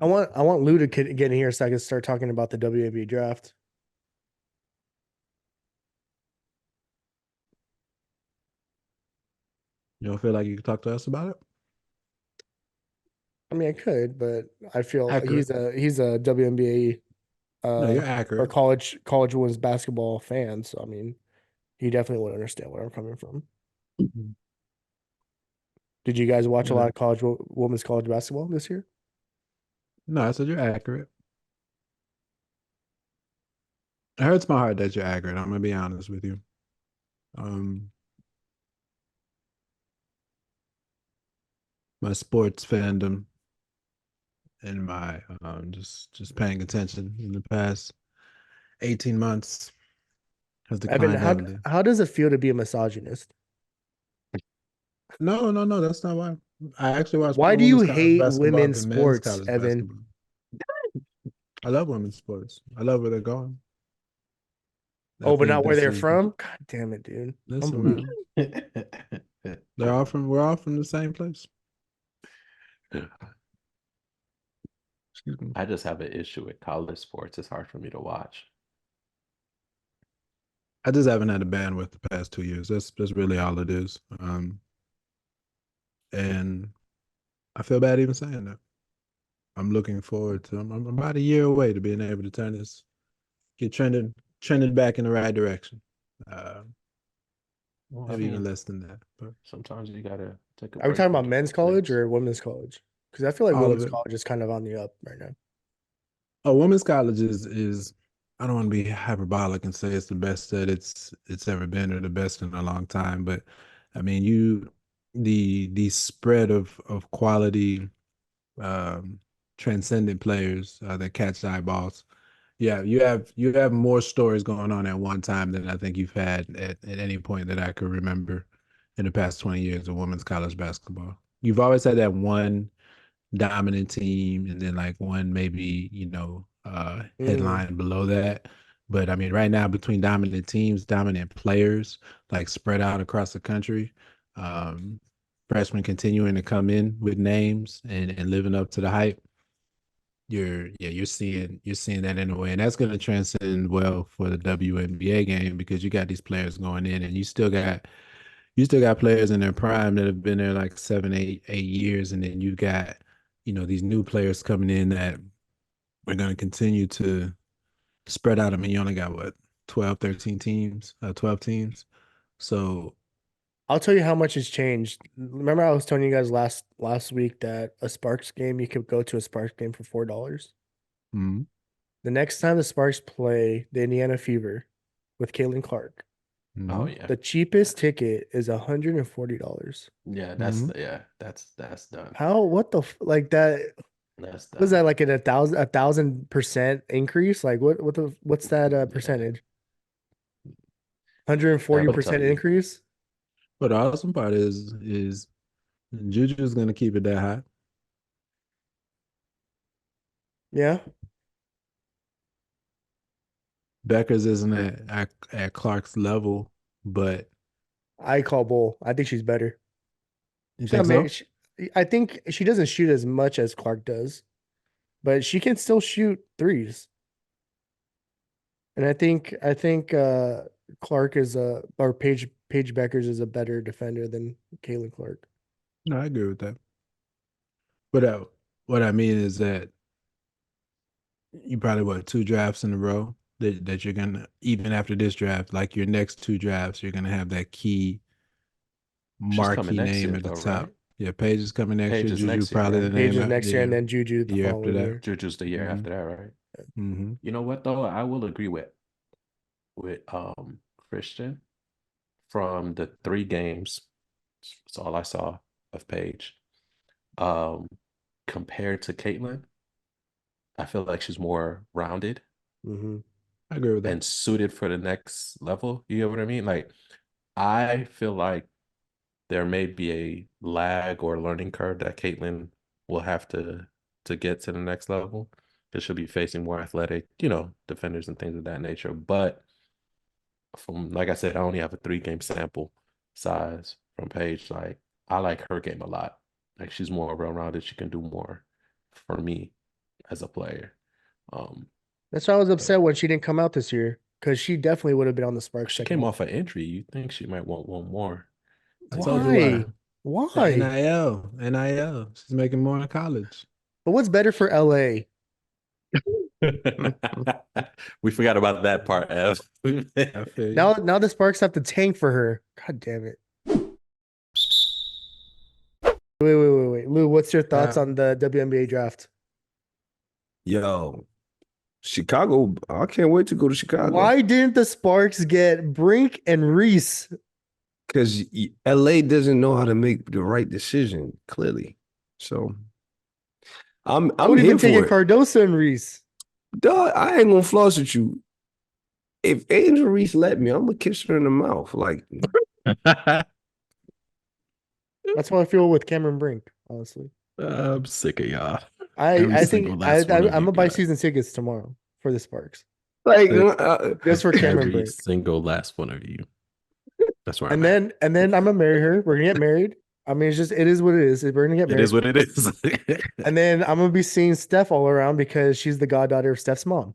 I want Lou to get in here so I can start talking about the WNBA draft. You don't feel like you can talk to us about it? I mean, I could, but I feel Accurate. he's a WNBA No, you're or accurate. college women's basketball fan. So I mean, he definitely would understand where I'm coming from. Mhm. Did you guys watch a lot Yeah. of women's college basketball this year? No, I said you're accurate. It hurts my heart that you're accurate. I'm gonna be honest with you. Um, my sports fandom and my just paying attention in the past 18 months has Evan, declined how heavily. how does it feel to be a misogynist? No, no, no, that's not why. I actually watch Why more do you women's college hate basketball women's than men's sports, college Evan? basketball. I love women's sports. I love where they're going. I Oh, but think not where this they're is from? God damn it, dude. listen, Unbelievable. man. We're all from the same place. Excuse me. I just have an issue with college sports. It's hard for me to watch. I just haven't had a bandwidth the past 2 years. That's really all it is. And I feel bad even saying that. I'm looking forward to. I'm about a year away to being able to turn this, get trending back in the right direction. Uh, Well, I maybe even mean, less than that, but sometimes you gotta take a Are we break talking from about doing men's college things. or women's college? Because I feel like all of women's it. college is kind of on the up right now. Oh, women's college is. I don't want to be hyperbolic and say it's the best that it's ever been or the best in a long time, but I mean the spread of quality um, transcendent players that catch eyeballs. Yeah, you have more stories going on at one time than I think you've had at any point that I could remember in the past 20 years of women's college basketball. You've always had that one dominant team and then like one maybe, Mm. headline below that. But I mean, right now between dominant teams, dominant players, like spread out across the country, um, freshmen continuing to come in with names and living up to the hype. You're seeing that in a way, and that's going to transcend well for the WNBA game because you got these players going in, and you still got players in their prime that have been there like 7, 8 years, and then you got these new players coming in that are going to continue to spread out. I mean, you only got what 12, 13 teams, 12 teams, so I'll tell you how much has changed. Remember, I was telling you guys last week that a Sparks game you could go to a Sparks game for $4. mhm, The next time the Sparks play the Indiana Fever with Caitlin Clark, Oh mhm, yeah, the cheapest ticket is $140. yeah. mhm. That's done. How? What the like that? That's Was done. that like in a 1,000% increase? Like what's that Yeah, percentage? Hundred and I forty will tell percent you. increase? But the awesome part is Juju's going to keep it that high. Yeah, Becker's isn't at Clark's level, but I call bull. I think she's better. you She's not think ma- so? she, I think she doesn't shoot as much as Clark does, but she can still shoot threes. And I think Clark is a or Paige Beckers is a better defender than Caitlin Clark. No, I agree with that. But what I mean is that you probably what 2 drafts in a row that you're gonna even after this draft, like your next 2 drafts, you're gonna have that key She's coming marquee next name year at the though, top. right? Yeah, Page is coming next Paige year. is Juju next year, probably the right? Paige name is next year, and then Juju the the year after following that. year. Juju's the year Mm-hmm. after that, right? Mm-hmm. You know what though? I will agree with Christian from the 3 games. That's all I saw of Paige. Um, compared to Caitlyn, I feel like she's more rounded Hmm. I agree with that. and suited for the next level. You know what I mean? Like I feel like there may be a lag or learning curve that Caitlyn will have to get to the next level because she'll be facing more athletic, defenders and things of that nature. But from like I said, I only have a 3 game sample size from Paige. Like I like her game a lot. Like she's more well rounded. She can do more for me. as a player. That's why I was upset when she didn't come out this year because she definitely would have been on the Sparks. She came off an injury. You think she might want one more? I told you why. Why? The NIL. She's making more in college. But what's better for LA? We forgot about that part, Ev. I feel you. Now the Sparks have to tank for her. God damn it. Wait. Lou, what's your thoughts on the WNBA draft? Yo, Chicago. I can't wait to go to Chicago. Why didn't the Sparks get Brink and Reese? Because LA doesn't know how to make the right decision, clearly. So I'm I would here even take for a it. Cardoso and Reese. Dog, I ain't gonna floss with you. If Angel Reese let me, I'm gonna kiss her in the mouth. Like, That's how I feel with Cameron Brink, honestly. I'm sick of y'all. I Every think single last one of I'm you gonna buy guys. season tickets tomorrow for the Sparks. like Just for Cameron Every Brink. single last one of you. That's where And I'm at. then I'm gonna marry her. We're gonna get married. I mean, it is what it is. We're gonna get It married. is what it is. And then I'm gonna be seeing Steph all around because she's the goddaughter of Steph's mom.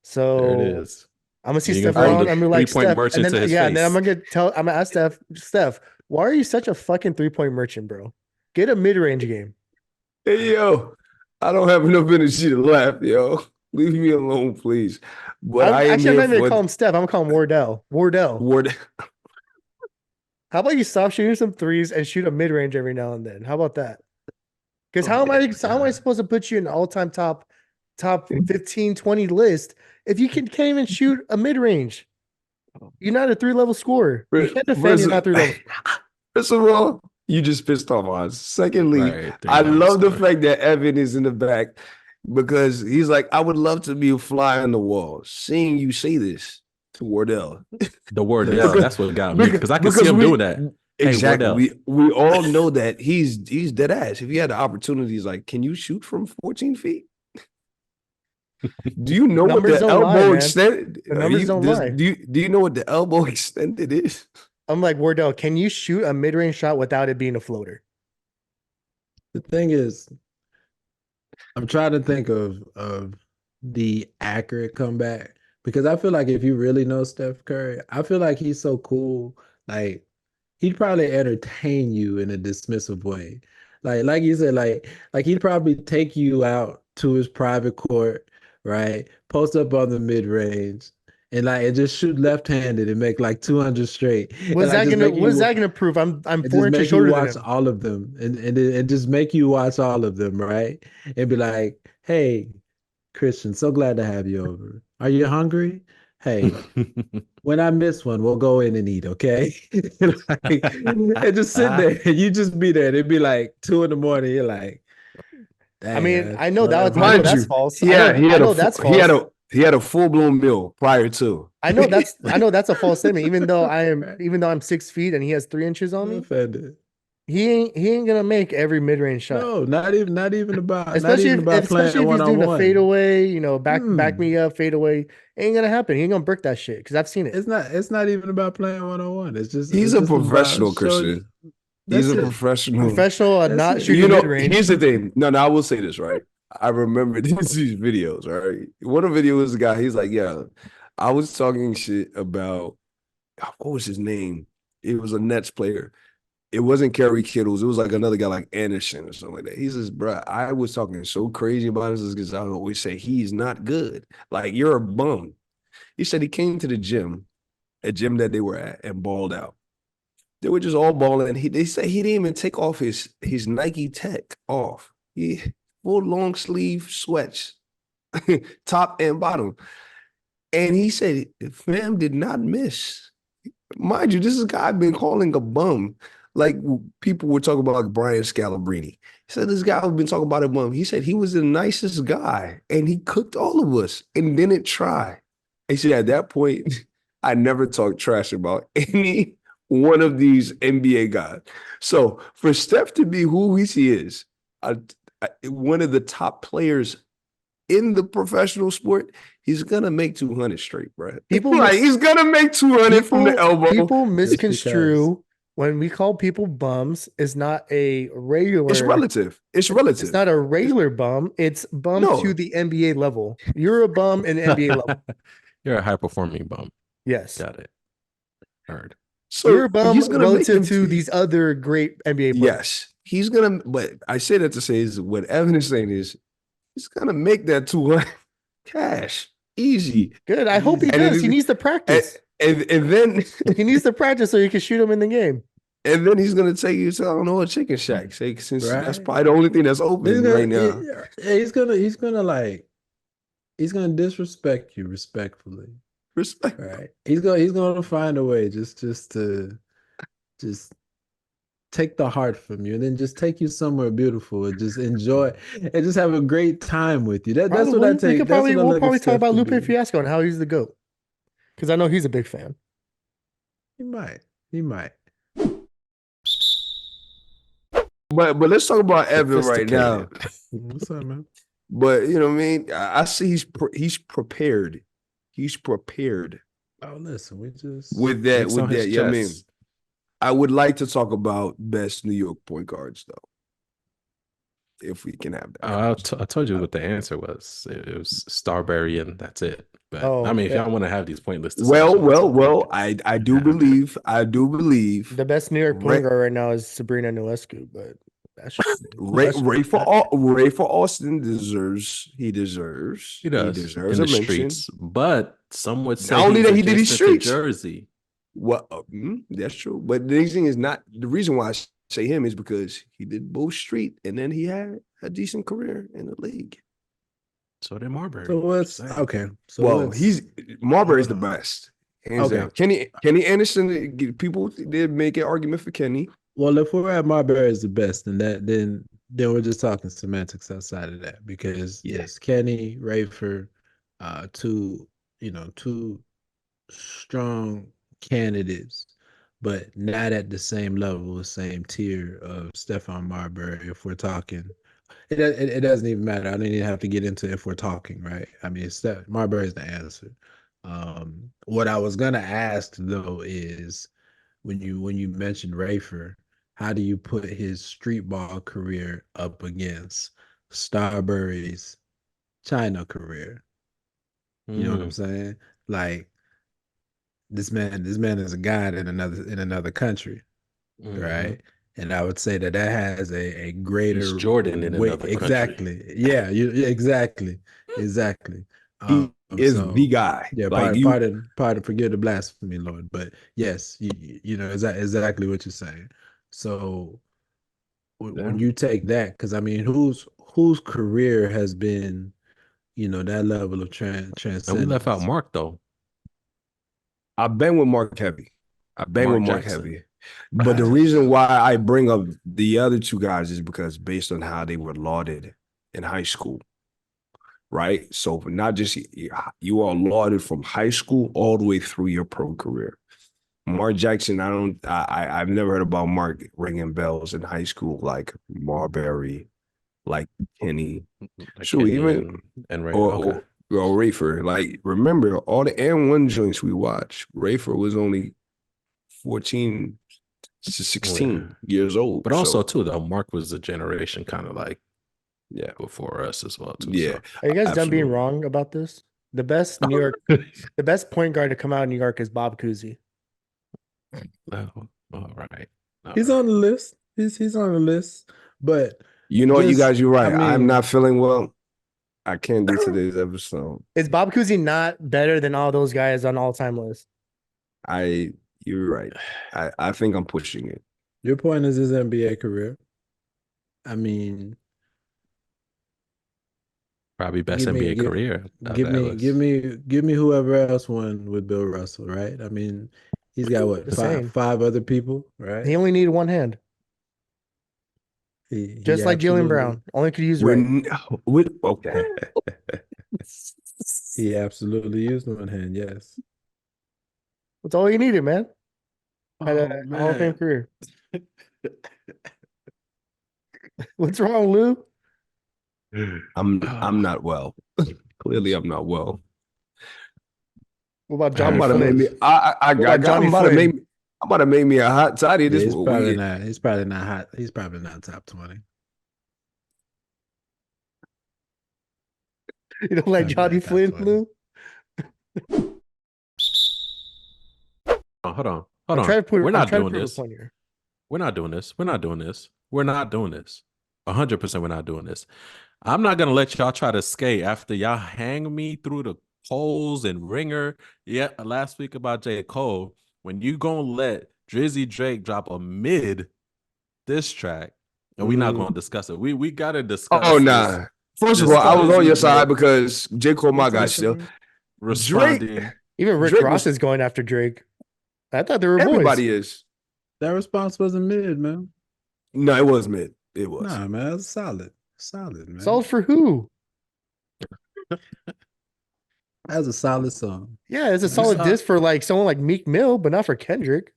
So There it is. I'm gonna see You're Steph gonna throw around. the I'm gonna like three-point Steph, merchant and then to his and then I'm face. gonna ask Steph, why are you such a fucking 3-point merchant, bro? Get a mid-range game. hey yo, I don't have enough energy to laugh, yo. Leave me alone, please. But I am I'm here not even for gonna call him Steph. I'm gonna call him Wardell. Ward. How about you stop shooting some threes and shoot a mid-range every now and then? How about that? Because how am I supposed to put you in the all-time top 15, 20 list if you can't even shoot a mid-range? You're not a 3-level scorer. You can't defend. You're not 3-level. First of all, you just pissed off us. Secondly, Right, I three-level love the scorer. fact that Evan is in the back because he's like, I would love to be a fly on the wall. Seeing you say this to Wardell. The Wardell. Because- That's what got me because I can see him doing that. Hey, Exactly. Wardell. We all know that he's dead ass. If he had the opportunity, he's like, can you shoot from 14 feet? Do you know what Numbers the don't lie, elbow man. extended? The numbers don't lie. Do you know what the elbow extended is? I'm like, Wardell, can you shoot a mid-range shot without it being a floater? The thing is, I'm trying to think of the accurate comeback because I feel like if you really know Steph Curry, I feel like he's so cool. Like he'd probably entertain you in a dismissive way. Like you said, like he'd probably take you out to his private court, right? Post up on the mid range and just shoot left-handed and make like 200 straight. What's And, like, that gonna prove? I'm and 4 just inches make you shorter than watch him. all of them and just make you watch all of them, right? And be like, hey, Christian, so glad to have you over. Are you hungry? Hey, when I miss one, we'll go in and eat, okay? and just sit there and you just be there. It'd be like 2 in the morning. You're like, I mean, dang, I know whatever. that's false. Yeah, I know that's false. he had a full-blown meal prior to. I know that's a false statement. Even though I'm 6 feet and he has 3 inches on I'm me, offended. he ain't gonna make every mid-range shot. No, not even about Especially if he's doing a one-on-one. fadeaway, back me up, fadeaway. Ain't gonna happen. He ain't gonna brick that shit because I've seen it. It's not even about playing one-on-one. It's just He's it's a just about professional, showing- Christian. He's That's a it. professional. Professional That's not it. shooting mid-range. Here's the thing. No, I will say this, right? I remember these videos, right? One of the videos was a guy, he's like, yeah, I was talking shit about, what was his name? It was a Nets player. It wasn't Kerry Kittles. It was like another guy like Anderson or something like that. He says, bro, I was talking so crazy about this because I always say he's not good. Like, you're a bum. He said he came to the gym, a gym that they were at, and balled out. They were just all balling. They say he didn't even take off his Nike Tech off. He full long sleeve sweats, top and bottom. And he said, fam did not miss. Mind you, this is a guy I've been calling a bum. Like people were talking about like Brian Scalabrine. He said this guy I've been talking about a bum. He said he was the nicest guy and he cooked all of us and didn't try. He said at that point, I never talked trash about any one of these NBA guys. So for Steph to be who he is, one of the top players in the professional sport, he's gonna make 200 straight, bro. He's gonna make 200 from the elbow. People misconstrue when we call people bums, it's not a regular. It's relative. It's relative. It's not a regular bum. It's bum No. to the NBA level. You're a bum in the NBA level. You're a high performing bum. Yes. Got it. Heard. So You're a bum he's gonna make relative them to these other great NBA players. Yes, he's gonna. But I say that to say is what Evan is saying is he's gonna make that 200 cash easy. Good. I hope he And does. it- He needs to practice. And then He needs to practice so he can shoot him in the game. and then he's gonna take you to, I don't know, a chicken shack. Say, since that's Right. probably the only thing that's open right now. He's gonna disrespect you respectfully. Respect. Right. He's gonna find a way just to take the heart from you and then just take you somewhere beautiful and just enjoy and just have a great time with you. That's what I take. We'll probably talk about Lupe Fiasco and how he's the GOAT. Because I know he's a big fan. He might. But let's talk about Evan right now. What's up, man? But you know what I mean. I see he's prepared. He's prepared Oh, listen, we just with that. It's on With his that, yeah. I mean, chest. I would like to talk about best New York point guards though, if we can have that. I told you what the answer was. It was Starberry, and that's it. But Oh, I mean, if yeah. y'all want to have these pointless Well, discussions, I do believe The best New York Ray- point guard right now is Sabrina Nulescu, but that's just Ray for Austin deserves. He deserves he does a in the mention. streets. But some would say Not only he's that he did his adjacent to streets. Jersey. Well, that's true. But the thing is not the reason why I say him is because he did both street and then he had a decent career in the league. So did Marbury. So what's Just saying. okay. So Well, let's- Marbury's the best. Hands Okay. down. Kenny Anderson, people did make an argument for Kenny. Well, if we're at Marbury is the best, then we're just talking semantics outside of that because Yeah. yes, Kenny, Rayford, two strong candidates, but not at the same level, the same tier of Stephon Marbury. If we're talking, it doesn't even matter. I don't even have to get into if we're talking, right? I mean, Marbury is the answer. What I was gonna ask though is when you mentioned Rayford, how do you put his street ball career up against Starbury's China career? You know what I'm saying? Like this man is a god in another country, right? And I would say that has a greater He's Jordan in another country. Exactly. Yeah, exactly. He is So, the guy. yeah, Like pardon, forgive the blasphemy, Lord. But yes, you know exactly what you're saying. So when you take that, because I mean, whose career has been, that level of transcendence? And we left out Mark though. I've been with Mark Heavy. Mark Jackson. Heavy. But the reason why I bring up the other two guys is because based on how they were lauded in high school. Right? So not just you are lauded from high school all the way through your pro career. Mark Jackson, I've never heard about Mark ringing bells in high school like Marbury, like Kenny. Like Sure, Kenny even and Ray. or Rayford. Like, remember all the N1 joints we watched, Rayford was only 14 to 16 years old. But also too, though, Mark was a generation kind of like before us as well too. Yeah. Are you guys done being Absolutely. wrong about this? The best New York, the best point guard to come out of New York is Bob Cousy. Oh, all right. He's on the list. He's on the list. But You know what, you guys, you're right. I mean, I'm not feeling well. I can't do today's episode. Is Bob Cousy not better than all those guys on all-time list? You're right. I think I'm pushing it. Your point is his NBA career. I mean, probably best give me- NBA give- career. give me whoever else won with Bill Russell, right? I mean, he's got what The same. five other people, right? He only needed one hand, He just like Jalen absolutely- Brown. Only could use right. Okay. He absolutely used one hand. Yes. That's all he needed, man. Had Oh, a Hall of Fame career. What's wrong, Lou? I'm not well. Clearly, I'm not well. What about I'm Johnny about to make Flynn? me. I What about got. Johnny I'm about to Flynn? make. I'm about to make me a hot toddy. Yeah, This he's what probably we. not. He's probably not hot. He's probably not top 20. You don't like Probably Johnny not top Flynn, 20. Lou? Hold on. I'm Hold on. trying to put. We're I'm not trying to doing prove a this. point here. We're not doing this. We're not doing this. We're not doing this. 100% we're not doing this. I'm not gonna let y'all try to skate after y'all hang me through the polls and ringer. Yeah, last week about J. Cole. When you gonna let Drizzy Drake drop a mid diss track, and we're not gonna discuss it. We gotta discuss. Oh this. nah. First of all, I was on your side because J. Cole my guy still. Responding. Even Rick Drake Ross was- is going after Drake. I thought they were Everybody boys. is. That response wasn't mid, man. No, it was mid. It was. Nah, man, that's solid. Solid, man. Solid for who? That's a solid song. Yeah, it's a solid saw- diss for like someone like Meek Mill, but not for Kendrick.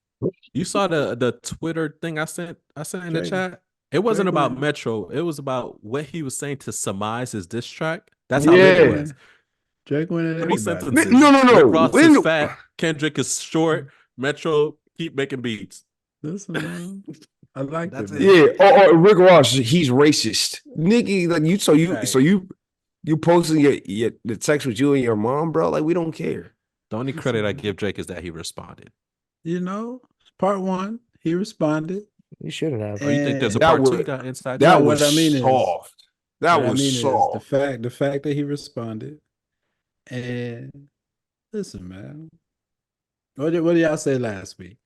You saw the Twitter thing I sent in the Drake- chat. It wasn't Drake about went- Metro. It was about what he was saying to surmise his diss track. That's how Yeah. good it was. Drake went at 3 everybody. sentences. No. Rick Ross When- is fat. Kendrick is short. Metro keep making beats. Listen, man. I like That's that. it. Man. Yeah. Or Rick Ross, he's racist. Nikki, like you Right. you posting your the text with you and your mom, bro. Like we don't care. The only credit I give Drake is that he responded. You know, part one, he responded. You shouldn't have. Or you think there's a That part two would- you got inside? That No, was what I mean is- soft. That What I was mean is soft. the fact that he responded. And listen, man. What did y'all say last week?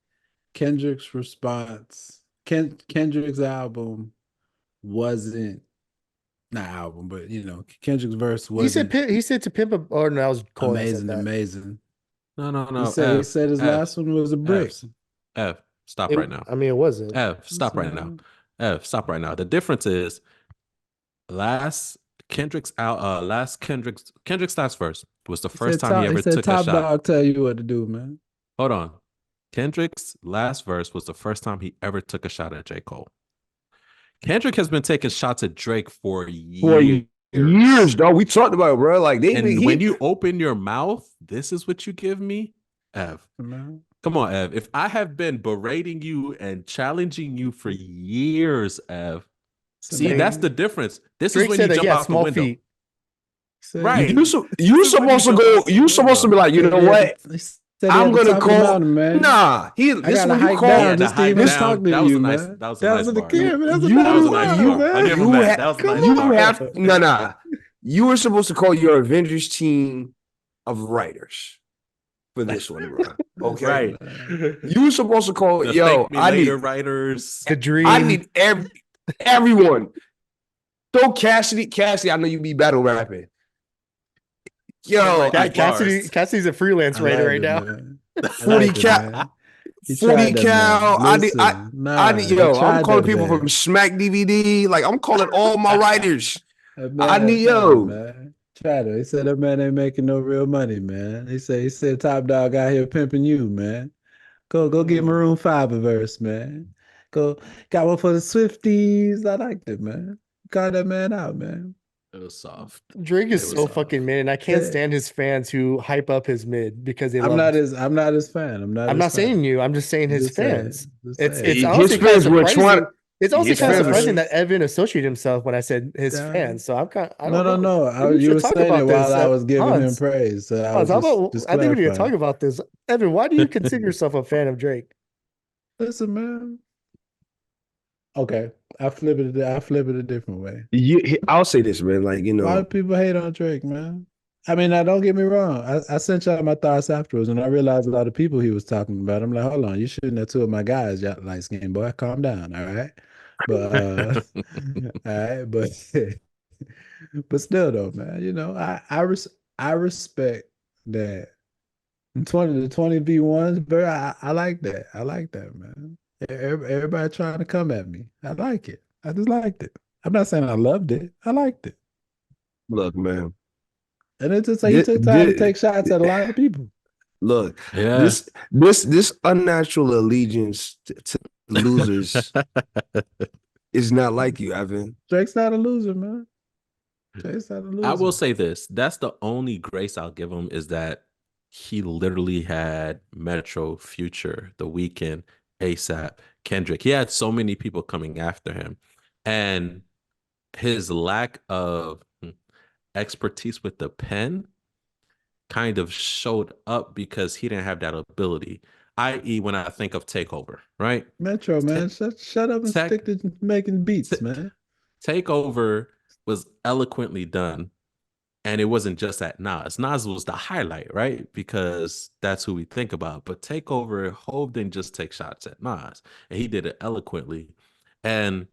Kendrick's response. Kendrick's album wasn't not album, but you know, Kendrick's verse He said wasn't he said to pimp a, or no, that was Cole. that said amazing. No. He said his last one was a brick. F, stop It- right now. I mean, it wasn't. F, stop right now. F, stop right now. The difference is Kendrick's last verse was the first time he ever took a Top shot. Dog tell you what to do, man. Hold on. Kendrick's last verse was the first time he ever took a shot at J. Cole. Kendrick has been taking shots at Drake for Years, dog. We talked about it, bro. Like And when you open your mouth, this is what you give me? Ev. Man. Come on, Ev. If I have been berating you and challenging you for years, Ev. See, man. that's the difference. This Drake is when said you that jump he had out the small window. feet. Right. you supposed to go. You supposed to be like, you know what? I'm gonna call. man. Nah, I this gotta one you hike call. down Yeah, just the to even hike talk down, to that was you, a nice- man. that was a nice bar. Yeah, man, that's a You- nice That was a bar, nice you, bar. man. I'll give him You that. ha- That was a come nice on, bar. you have nah. You were supposed to call your Avengers team of writers for this one, bro. Okay, Right. You were supposed to call. The Yo, Thank Me I Later need. writers. The dream. I need everyone. Throw Cassidy. Cassidy, I know you be battle rapping. Yo, Like that- Cassidy's a freelance I writer like right it, now. man. I 40 like it, cal. man. He 40 tried that, cal. man. I need. Listen, I need. he Yo, I'm tried calling that, people man. from Smack DVD. Like I'm calling all my writers. That I man need- tried it, yo. man. Tried it. He said that man ain't making no real money, man. He said Top Dog out here pimping you, man. Go get Maroon 5 a verse, man. Go got one for the Swifties. I liked it, man. Got that man out, man. It was soft. Drake is It was so soft. fucking mid, and I can't Yeah. stand his fans who hype up his mid because they I'm love. not his fan. I'm I'm not saying you. I'm just saying his Just saying. fans. Just It's saying. His honestly kind of fans were surprising. trying- It's also his kind of fans were- surprising that Evan associated himself when I said his Yeah. fans. So I'm kind. I don't No. know. Maybe we You should were talk saying about it while this, I was giving him Hans. praise. So I Hans, how about? just I think we need to talk clarifying. about this. Evan, why do you consider yourself a fan of Drake? Listen, man. Okay, I flip it a different way. I'll say this, man. Like you A lot know, of people hate on Drake, man. I mean, now don't get me wrong. I sent y'all my thoughts afterwards, and I realized a lot of people he was talking about. I'm like, hold on, you shooting at two of my guys, y'all light skin boy. Calm down, all right. But all right, but still though, man. You know, I respect that. 20 to 20 v1s, bro. I like that. I like that, man. Everybody trying to come at me. I like it. I just liked it. I'm not saying I loved it. I liked it. look, man. And it's just like he took time to take shots at a lot of people. Look, Yeah. this unnatural allegiance to losers is not like you, Evan. Drake's not a loser, man. Drake's not a loser. I will say this. That's the only grace I'll give him is that he literally had Metro, Future, The Weeknd, ASAP, Kendrick. He had so many people coming after him. And his lack of expertise with the pen kind of showed up because he didn't have that ability. I.e., when I think of Takeover, right? Metro, man, shut up and stick to making beats, man. Takeover was eloquently done, and it wasn't just at Nas. Nas was the highlight, right? Because that's who we think about. But Takeover, Hove didn't just take shots at Nas, and he did it eloquently. And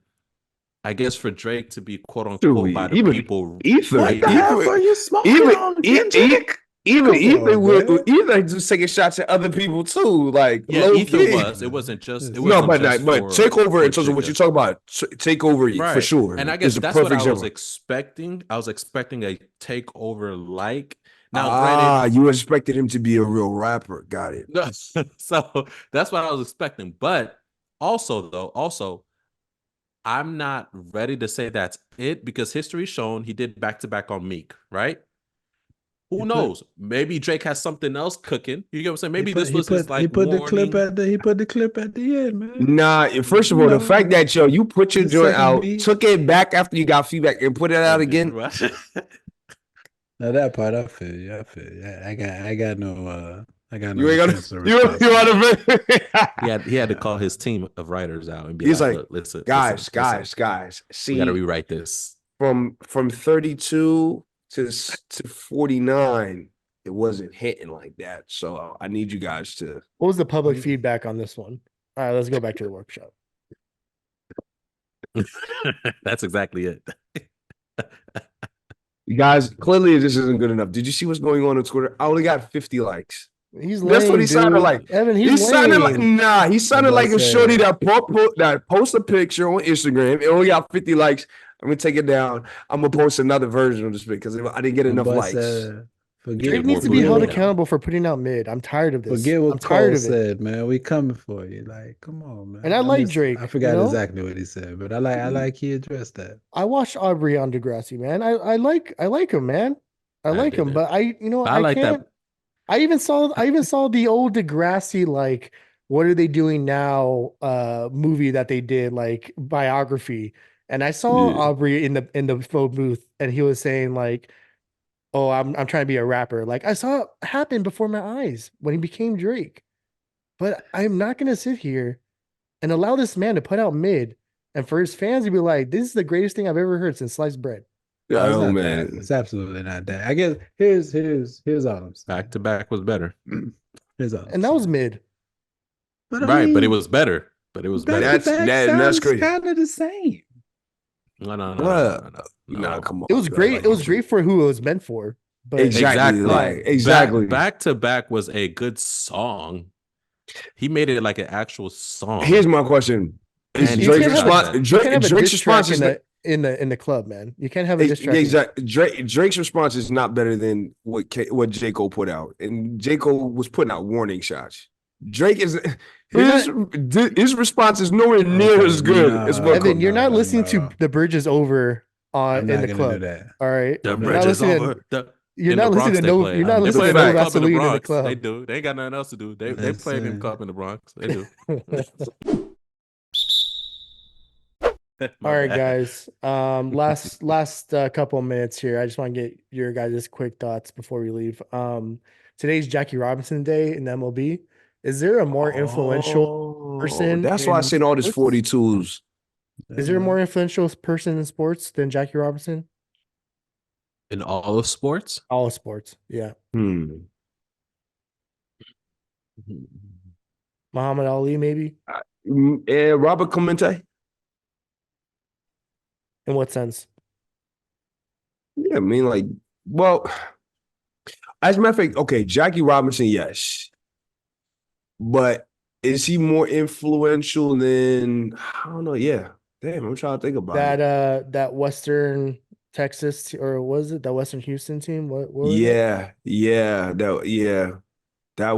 I guess for Drake to be quote unquote by the people, What the hell are you smoking on, Kendrick? Ether just taking shots at other people too. Like, yeah, Ether was. It wasn't just. It No, wasn't but Takeover in terms of what you're talking about, Takeover right. for sure. And I guess that's what I was expecting. I was expecting a Takeover like. Now, granted, you expected him to be a real rapper. Got it. So that's what I was expecting. But also, I'm not ready to say that's it because history's shown he did back-to-back on Meek, right? Who knows? Maybe Drake has something else cooking. You get what I'm saying? Maybe this was his like he put the clip at the end, man. Nah, first of all, the fact that you put your joint out, took it back after you got feedback, and put it out again. Now that part, I feel you. I got no. You ain't got. He had to call his team of writers out and be He's like, listen, guys. See, we got to rewrite this. From 32 to 49, it wasn't hitting like that. So I need you guys to. What was the public feedback on this one? All right, let's go back to the workshop. That's exactly it. You guys, clearly this isn't good enough. Did you see what's going on Twitter? I only got 50 likes. He's lame, That's what he sounded like. Evan, he sounded like he sounded like a shorty that post a picture on Instagram. It only got 50 likes. I'm gonna take it down. I'm gonna post another version of this because I didn't get enough likes. Drake needs to be held accountable for putting out mid. I'm tired of this. Forget what I'm tired Cole of said, man. We coming for you. Like, come on, man. And I like Drake. I forgot exactly what he said, but I like he addressed that. I watched Aubrey on Degrassi, man. I like him, man. I like him, but I like can't. that. I even saw the old Degrassi, like, what are they doing now? Movie that they did, like, biography. And I saw Aubrey in the phone booth, and he was saying like, "Oh, I'm trying to be a rapper." Like, I saw it happen before my eyes when he became Drake. But I'm not gonna sit here and allow this man to put out mid, and for his fans to be like, "This is the greatest thing I've ever heard since sliced bread." Oh man, it's absolutely not that. I guess here's all I'm saying. Back to back was better. Here's all and that was mid. But but it was better. But it was better. That's crazy. Kind of the same. No. Come on. It was great. It was great for who it was meant for. But exactly. Back to back was a good song. He made it like an actual song. Here's my question: Is Drake's response in the club, man? You can't have a diss track. Exactly. Drake's response is not better than what J. Cole put out, and J. Cole was putting out warning shots. Drake is his response is nowhere near as good as what. Evan, you're not listening to The Bridge Is Over in the club. All right, The Bridge Is Over. You're not listening to no. You're not listening to no Vaseline in the club. They do. They ain't got nothing else to do. They play in the club in the Bronx. They do. All right, guys. Last couple of minutes here. I just want to get your guys' quick thoughts before we leave. Today's Jackie Robinson Day in MLB. Is there a more influential person? That's why I seen all these 42s. Is there a more influential person in sports than Jackie Robinson? In all of sports? All of sports, yeah. Muhammad Ali, maybe? Robert Clemente? In what sense? Yeah, I mean, like, well, as a matter of fact, okay, Jackie Robinson, yes. But is he more influential than, I don't know, yeah. Damn, I'm trying to think about it. That Western Texas, or was it that Western Houston team? What was that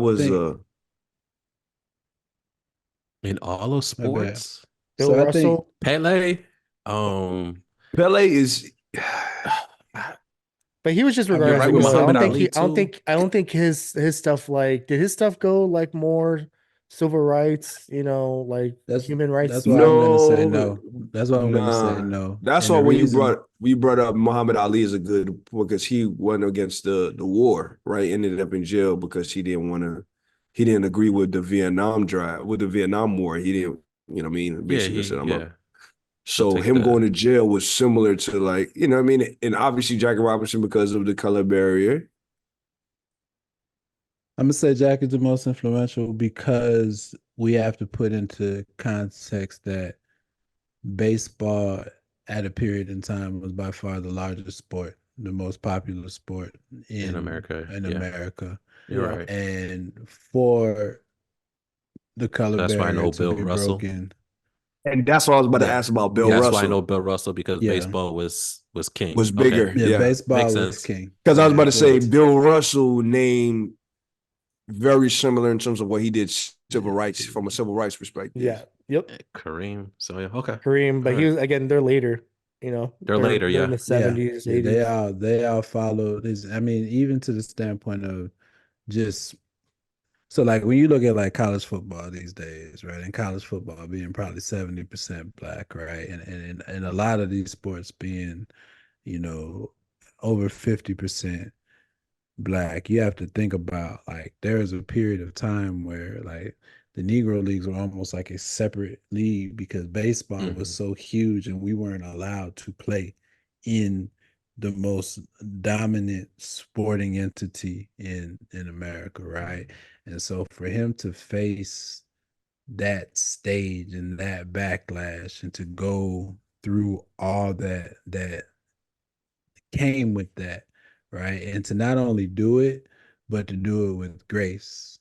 was in all of sports. Bill Russell, Pele. Pele is, but he was just regarded. Right, I don't think his stuff, like, did his stuff go like more civil rights, like That's human rights that's why I'm stuff. gonna say No, no. That's why I'm gonna say nah. no. That's And why the when reason you brought up Muhammad Ali is a good because he went against the war, right? Ended up in jail because he didn't agree with the Vietnam drive, with the Vietnam War. He didn't, you know what I mean? Yeah, Basically said, I'm up. he So took him going the to jail was similar to like, you know what I mean? And obviously Jackie Robinson because of the color barrier. I'm gonna say Jack is the most influential because we have to put into context that baseball at a period in time was by far the largest sport, the most popular sport in in America. in Yeah, America. you're Yeah. right. And for the color That's why I barrier know to Bill be Russell. broken, And that's what I was about to yeah, ask about Bill yeah, That's why I know Russell Bill Russell because yeah, baseball was king. was Okay, bigger. yeah, Yeah. baseball makes was sense. king. Because I was Yeah, about to say but Bill Russell named very similar in terms of what he did civil rights from a civil rights perspective. Yeah. Yep. Kareem. So yeah, okay. Kareem, but All he right. was again. They're later. They're later, they're in yeah. the yeah, 70s, yeah, 80s. they all follow this. I mean, even to the standpoint of just so like when you look at like college football these days, right? And college football being probably 70% black, right? And a lot of these sports being, you know, over 50% black, you have to think about like there was a period of time where like the Negro leagues were almost like a separate league because baseball was Mhm. so huge and we weren't allowed to play in the most dominant sporting entity in America, right? And so for him to face that stage and that backlash and to go through all that came with that, right? And to not only do it, but to do it with grace,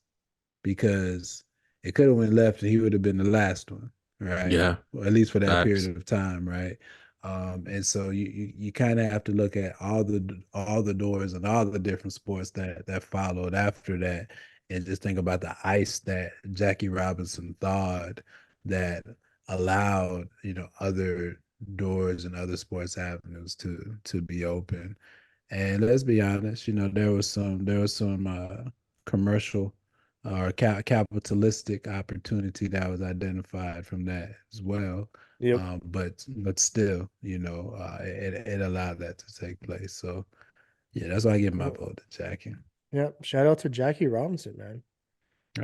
because it could have went left and he would have been the last one, right? Yeah, Or at least for that facts. period of time, right? And so you kind of have to look at all the doors and all the different sports that followed after that, and just think about the ice that Jackie Robinson thawed that allowed other doors and other sports avenues to be open. And let's be honest, there was some commercial or capitalistic opportunity that was identified from that as well. Yep. But still, it allowed that to take place. So yeah, that's why I give my Yep. vote to Jackie. Yep. Shout out to Jackie Robinson, man.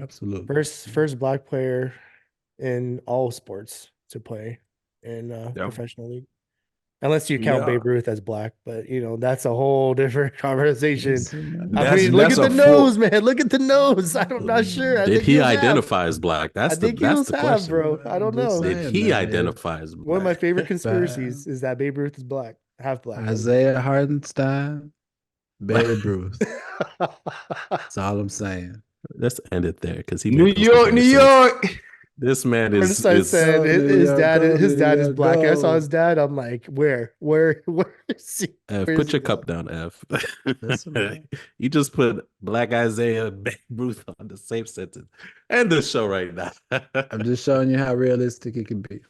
Absolutely. First black player in all sports to play in Yep. professional league. Unless you count Yeah. Babe Ruth as black, but that's a whole different conversation. Listen, I That's mean, look that's at the a full nose, man. Look at the nose. I'm not sure. I Did think he he was half. identify as black? I think he That's was the half, question. bro. I don't I'm just know. Did saying, he man, identify as One of my black? favorite conspiracies is that Babe Ruth is black, half black. Isaiah Hartenstein, Babe Ruth. That's all I'm saying. Let's end it there because he New made those York, New comparisons. York. This man Bernstein is said Go, New York, go, his New dad is York, black. I saw go. his dad. I'm like, where is he? F. Where is Put he your from? cup down, F. Listen, man. You just put Black Isaiah Babe Ruth on the same sentence. End the show right now. I'm just showing you how realistic it can be.